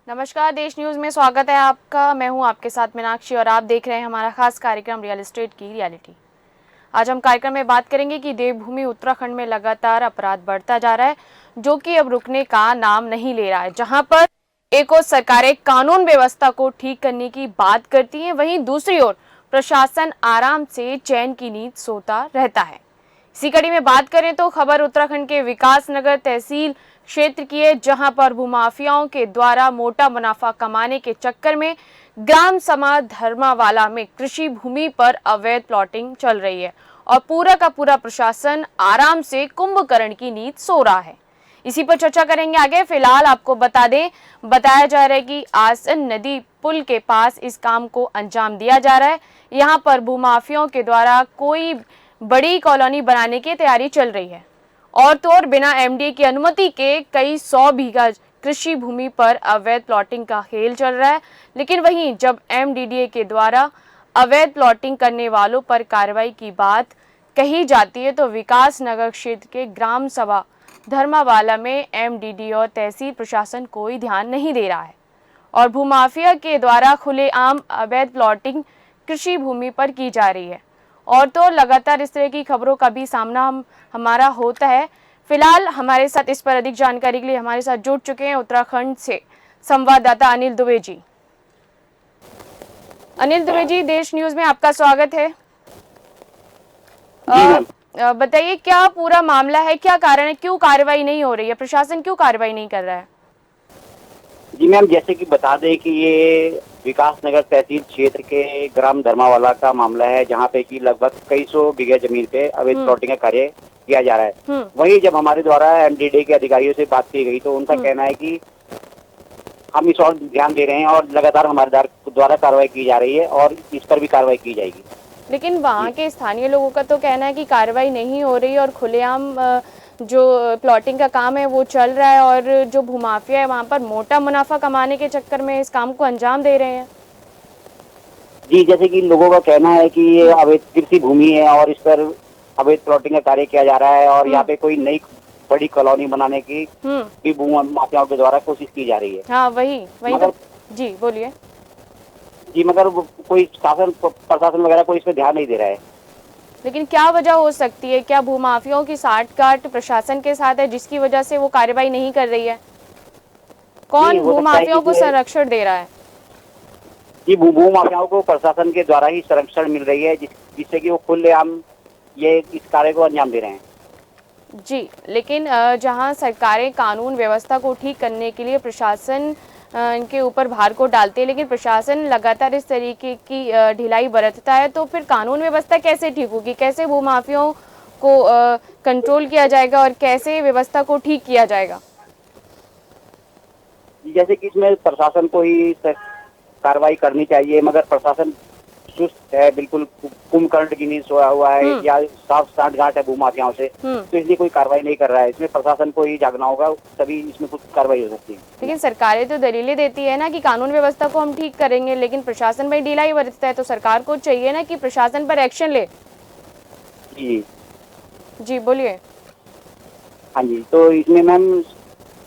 नमस्कार, देश न्यूज में स्वागत है आपका। मैं हूं आपके साथ मीनाक्षी और आप देख रहे हैं हमारा खास कार्यक्रम रियल एस्टेट की रियलिटी। आज हम कार्यक्रम में बात करेंगे कि देवभूमि उत्तराखंड में लगातार अपराध बढ़ता जा रहा है, जो कि अब रुकने का नाम नहीं ले रहा है। जहां पर एक ओर सरकारें कानून व्यवस्था को ठीक करने की बात करती हैं, वहीं दूसरी ओर प्रशासन आराम से चैन की नींद सोता रहता है। इसी कड़ी में बात करें तो खबर उत्तराखंड के विकासनगर तहसील क्षेत्र की है, जहां पर भूमाफियाओं के द्वारा मोटा मुनाफा कमाने के चक्कर में ग्राम सभा धर्मावाला में कृषि भूमि पर अवैध प्लॉटिंग चल रही है और पूरा का पूरा प्रशासन आराम से कुंभकर्ण की नींद सो रहा है। इसी पर चर्चा करेंगे आगे। फिलहाल आपको बताया जा रहा है कि आसन नदी पुल के पास इस काम को अंजाम दिया जा रहा है। यहाँ पर भूमाफियाओं के द्वारा कोई बड़ी कॉलोनी बनाने की तैयारी चल रही है और तो और बिना एमडीए की अनुमति के कई 100 बीघा कृषि भूमि पर अवैध प्लॉटिंग का खेल चल रहा है। लेकिन वहीं जब एमडीडीए के द्वारा अवैध प्लॉटिंग करने वालों पर कार्रवाई की बात कही जाती है तो विकास नगर क्षेत्र के ग्राम सभा धर्मावाला में एमडीडीए और तहसील प्रशासन कोई ध्यान नहीं दे रहा है और भूमाफिया के द्वारा खुलेआम अवैध प्लॉटिंग कृषि भूमि पर की जा रही है। और तो लगातार इस तरह की खबरों का भी सामना हमारा होता है। फिलहाल हमारे साथ इस पर अधिक जानकारी के लिए हमारे साथ जुड़ चुके हैं उत्तराखंड से संवाददाता अनिल दुबे जी। अनिल दुबे जी, देश न्यूज में आपका स्वागत है। बताइए, क्या पूरा मामला है, क्या कारण है, क्यों कार्रवाई नहीं हो रही है, प्रशासन क्यों कार्रवाई नहीं कर रहा है? जी मैम, जैसे कि बता दें कि ये विकास नगर तहसील क्षेत्र के ग्राम धर्मावाला का मामला है, जहाँ पे कि लगभग कई 100 बीघे जमीन पे अवैध प्लॉटिंग का कार्य किया जा रहा है। वहीं जब हमारे द्वारा एमडीडीए के अधिकारियों से बात की गई तो उनका कहना है कि हम इस और ध्यान दे रहे हैं और लगातार हमारे द्वारा कार्रवाई की जा रही है और इस पर भी कार्रवाई की जाएगी। लेकिन वहाँ के स्थानीय लोगों का तो कहना है कि कार्रवाई नहीं हो रही और खुलेआम जो प्लॉटिंग का काम है वो चल रहा है और जो भूमाफिया है वहाँ पर मोटा मुनाफा कमाने के चक्कर में इस काम को अंजाम दे रहे हैं। जी, जैसे कि लोगों का कहना है कि ये अवैध कृषि भूमि है और इस पर अवैध प्लॉटिंग का कार्य किया जा रहा है और यहाँ पे कोई नई बड़ी कॉलोनी बनाने की भी भूमाफियाओं के द्वारा कोशिश की जा रही है। हाँ, वही तो। जी बोलिए। जी, मगर कोई प्रशासन वगैरह कोई इस पर ध्यान नहीं दे रहा है। लेकिन क्या वजह हो सकती है? क्या भूमाफियाओं की साठगांठ प्रशासन के साथ है जिसकी वजह से वो कार्रवाई नहीं कर रही है? कौन भूमाफियाओं को संरक्षण दे रहा है? जी, भूमाफियाओं को प्रशासन के द्वारा ही संरक्षण मिल रही है, जिससे कि वो खुलेआम ये इस कार्य को अंजाम दे रहे हैं। जी, लेकिन जहां सरकारें कानून व्यवस्था को ठीक करने के लिए प्रशासन इनके ऊपर भार को डालते हैं, लेकिन प्रशासन लगातार इस तरीके की ढिलाई बरतता है, तो फिर कानून व्यवस्था कैसे ठीक होगी? कैसे भूमाफियाओं को कंट्रोल किया जाएगा और कैसे व्यवस्था को ठीक किया जाएगा? जैसे कि इसमें प्रशासन को ही कार्रवाई करनी चाहिए, मगर प्रशासन सुस्त है, बिल्कुल कुंभकर्ण की नींद सोया हुआ है या साफ साठगांठ है भूमाफियाओं से, तो इसलिए कोई कार्रवाई नहीं कर रहा है। इसमें प्रशासन को ही जागना होगा, तभी इसमें कुछ कार्रवाई हो सकती है। लेकिन सरकारें तो दलीलें देती है ना कि कानून व्यवस्था को हम ठीक करेंगे, लेकिन प्रशासन में ढिलाई बरतता है, तो सरकार को चाहिए ना कि प्रशासन पर एक्शन ले। जी बोलिए। हाँ जी, तो इसमें मैम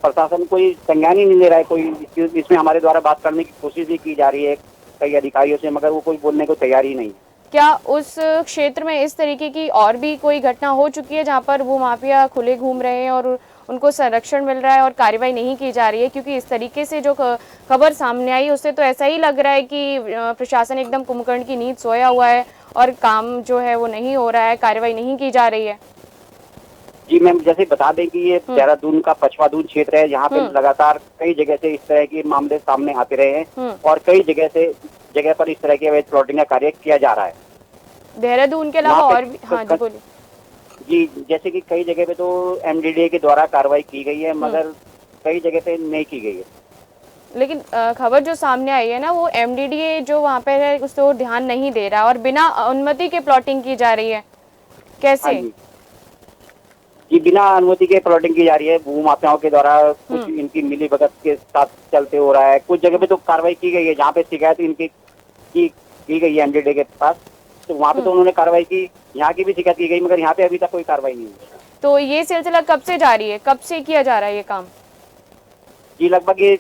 प्रशासन कोई संज्ञान ही नहीं ले रहा है, कोई इसमें हमारे द्वारा बात करने की कोशिश भी की जा रही है कई अधिकारियों से, मगर वो कोई बोलने को तैयार ही नहीं। क्या उस क्षेत्र में इस तरीके की और भी कोई घटना हो चुकी है जहां पर वो माफिया खुले घूम रहे हैं और उनको संरक्षण मिल रहा है और कार्रवाई नहीं की जा रही है? क्योंकि इस तरीके से जो खबर सामने आई उससे तो ऐसा ही लग रहा है कि प्रशासन एकदम कुंभकर्ण की नींद सोया हुआ है और काम जो है वो नहीं हो रहा है, कार्रवाई नहीं की जा रही है। जी मैम, जैसे बता दें कि ये देहरादून का पचवादून क्षेत्र है, जहाँ पे लगातार कई जगह से इस तरह के मामले सामने आते रहे हैं और कई जगह पर इस तरह के अवैध प्लॉटिंग का कार्य किया जा रहा है। देहरादून के अलावा और भी? हाँ जी बोलिए। जी, जैसे कि कई जगह पे तो एमडीडीए के द्वारा कार्रवाई की गई है, मगर कई जगह पे नहीं की गई है। लेकिन खबर जो सामने आई है ना, वो एमडीडीए जो वहाँ पे है उस पर ध्यान नहीं दे रहा और बिना अनुमति के प्लॉटिंग की जा रही है। कैसे? जी, बिना अनुमति के प्लॉटिंग की जा रही है भूमाफियाओं के द्वारा, कुछ इनकी मिलीभगत के साथ चलते हो रहा है। कुछ जगह पे तो कार्रवाई की गई है, जहाँ पे शिकायत इनकी की गई है एमडीडीए के पास, तो वहाँ पे तो उन्होंने कार्रवाई की। यहाँ की भी शिकायत की गई, मगर यहाँ पे अभी तक कोई कार्रवाई नहीं हुई। तो ये सिलसिला कब से जारी है, कब से किया जा रहा है ये काम? जी, लगभग ये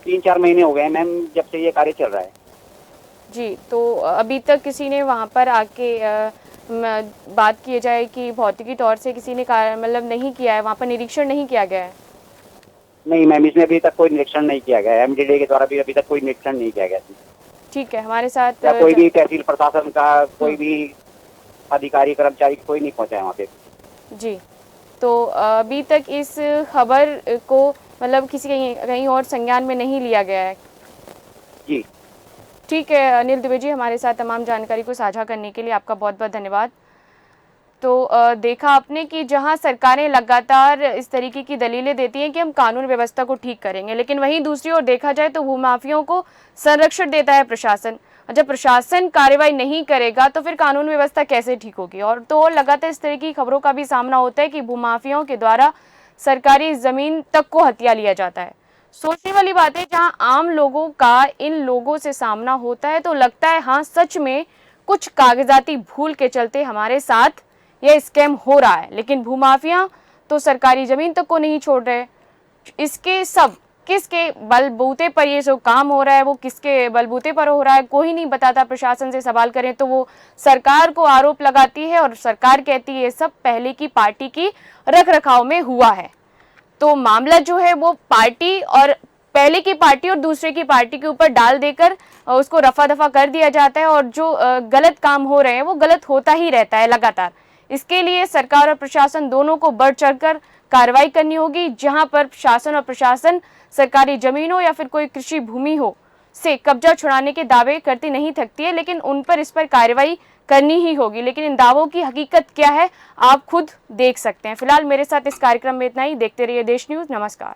3-4 महीने हो गए मैम जब से ये कार्य चल रहा है। जी, तो अभी तक किसी ने वहाँ पर आके बात किए जाए कि भौतिकी तौर से किसी ने मतलब नहीं किया है, वहाँ पर निरीक्षण नहीं किया गया है? नहीं मैम, इसमें अभी तक कोई निरीक्षण नहीं किया गया है। एमडीडीए के द्वारा भी अभी तक कोई निरीक्षण नहीं किया गया है। ठीक है, हमारे साथ या कोई भी तहसील प्रशासन का कोई भी अधिकारी कर्मचारी कोई नहीं पहुंचा है वहाँ पे। जी, तो अभी तक इस खबर को मतलब किसी कहीं और संज्ञान में नहीं लिया गया है? जी ठीक है अनिल दुबे जी, हमारे साथ तमाम जानकारी को साझा करने के लिए आपका बहुत बहुत धन्यवाद। तो देखा आपने कि जहां सरकारें लगातार इस तरीके की दलीलें देती हैं कि हम कानून व्यवस्था को ठीक करेंगे, लेकिन वहीं दूसरी ओर देखा जाए तो भूमाफियों को संरक्षण देता है प्रशासन। और जब प्रशासन कार्रवाई नहीं करेगा तो फिर कानून व्यवस्था कैसे ठीक होगी? और तो और लगातार इस तरह की खबरों का भी सामना होता है कि भूमाफियों के द्वारा सरकारी जमीन तक को हथिया लिया जाता है। सोचने वाली बात है, जहां आम लोगों का इन लोगों से सामना होता है तो लगता है हाँ सच में कुछ कागजाती भूल के चलते हमारे साथ यह स्कैम हो रहा है, लेकिन भूमाफिया तो सरकारी जमीन तक को नहीं छोड़ रहे। इसके सब किसके बलबूते पर ये जो काम हो रहा है, वो किसके बलबूते पर हो रहा है, कोई नहीं बताता। प्रशासन से सवाल करें तो वो सरकार को आरोप लगाती है और सरकार कहती है ये सब पहले की पार्टी की रख रखाव में हुआ है। तो मामला जो है वो पार्टी और पहले की पार्टी और दूसरे की पार्टी के ऊपर डाल देकर उसको रफा दफा कर दिया जाता है, और जो गलत काम हो रहे हैं वो गलत होता ही रहता है लगातार। इसके लिए सरकार और प्रशासन दोनों को बढ़ चढ़कर कार्रवाई करनी होगी। जहां पर शासन और प्रशासन सरकारी जमीनों या फिर कोई कृषि भूमि हो से कब्जा छुड़ाने के दावे करती नहीं थकती है, लेकिन उन पर इस पर कार्रवाई करनी ही होगी। लेकिन इन दावों की हकीकत क्या है आप खुद देख सकते हैं। फिलहाल मेरे साथ इस कार्यक्रम में इतना ही। देखते रहिए देश न्यूज। नमस्कार।